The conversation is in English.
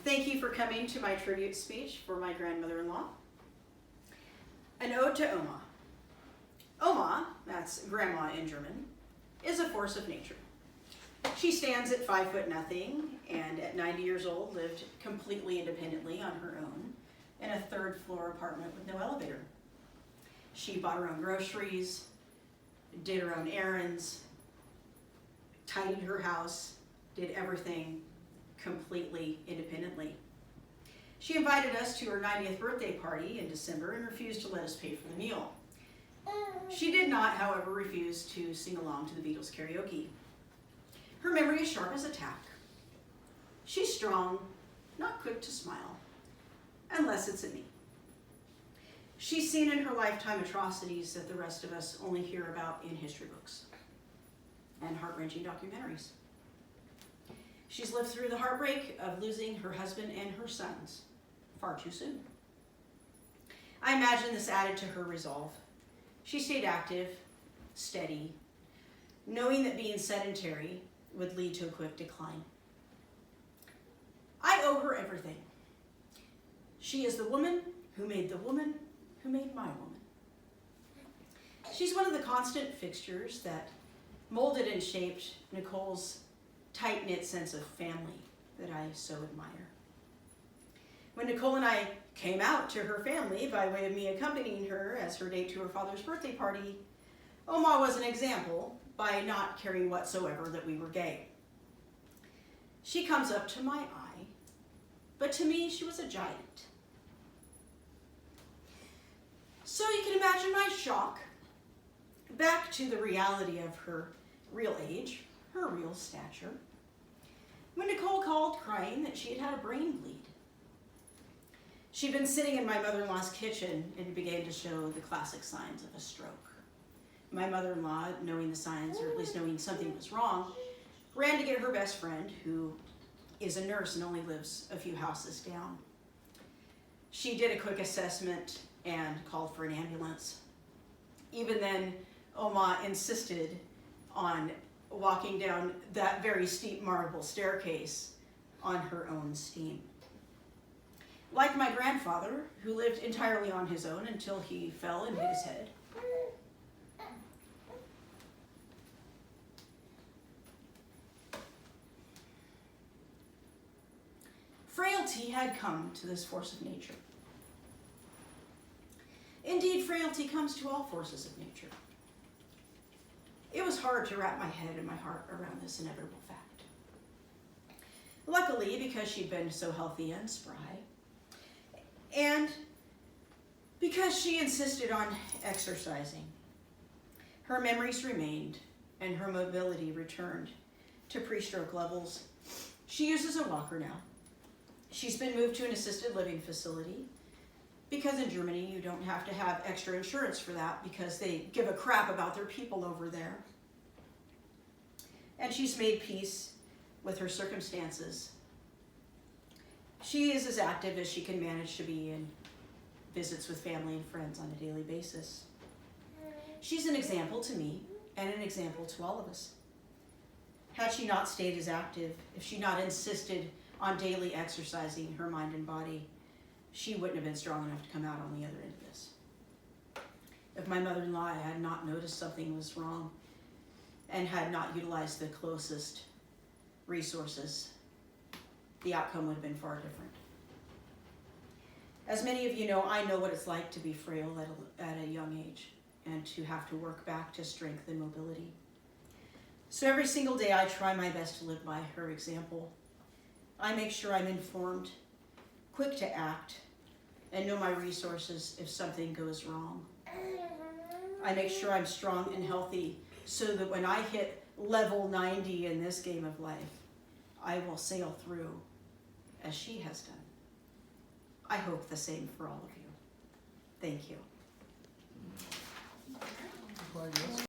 Thank you for coming to my tribute speech for my grandmother-in-law. An ode to Oma. Oma, that's grandma in German, is a force of nature. She stands at 5 foot nothing and at 90 years old lived completely independently on her own in a 3rd floor apartment with no elevator. She bought her own groceries, did her own errands, tidied her house, did everything completely independently. She invited us to her 90th birthday party in December and refused to let us pay for the meal. She did not, however, refuse to sing along to the Beatles karaoke. Her memory is sharp as a tack. She's strong, not quick to smile, unless it's at me. She's seen in her lifetime atrocities that the rest of us only hear about in history books and heart-wrenching documentaries. She's lived through the heartbreak of losing her husband and her sons far too soon. I imagine this added to her resolve. She stayed active, steady, knowing that being sedentary would lead to a quick decline. I owe her everything. She is the woman who made the woman who made my woman. She's one of the constant fixtures that molded and shaped Nicole's tight-knit sense of family that I so admire. When Nicole and I came out to her family by way of me accompanying her as her date to her father's birthday party, Oma was an example by not caring whatsoever that we were gay. She comes up to my eye, but to me she was a giant. So you can imagine my shock, back to the reality of her real age, her real stature, when Nicole called crying that she had had a brain bleed. She'd been sitting in my mother-in-law's kitchen and began to show the classic signs of a stroke. My mother-in-law, knowing the signs, or at least knowing something was wrong, ran to get her best friend, who is a nurse and only lives a few houses down. She did a quick assessment and called for an ambulance. Even then, Oma insisted on walking down that very steep marble staircase on her own steam. Like my grandfather, who lived entirely on his own until he fell and hit his head. Frailty had come to this force of nature. Indeed, frailty comes to all forces of nature. It was hard to wrap my head and my heart around this inevitable fact. Luckily, because she'd been so healthy and spry, and because she insisted on exercising, her memories remained and her mobility returned to pre-stroke levels. She uses a walker now. She's been moved to an assisted living facility because in Germany you don't have to have extra insurance for that because they give a crap about their people over there. And she's made peace with her circumstances. She is as active as she can manage to be in visits with family and friends on a daily basis. She's an example to me and an example to all of us. Had she not stayed as active, if she not insisted on daily exercising her mind and body, she wouldn't have been strong enough to come out on the other end of this. If my mother-in-law had not noticed something was wrong and had not utilized the closest resources, the outcome would have been far different. As many of you know, I know what it's like to be frail at a young age and to have to work back to strength and mobility. So every single day I try my best to live by her example. I make sure I'm informed, quick to act, and know my resources if something goes wrong. I make sure I'm strong and healthy so that when I hit level 90 in this game of life, I will sail through as she has done. I hope the same for all of you. Thank you.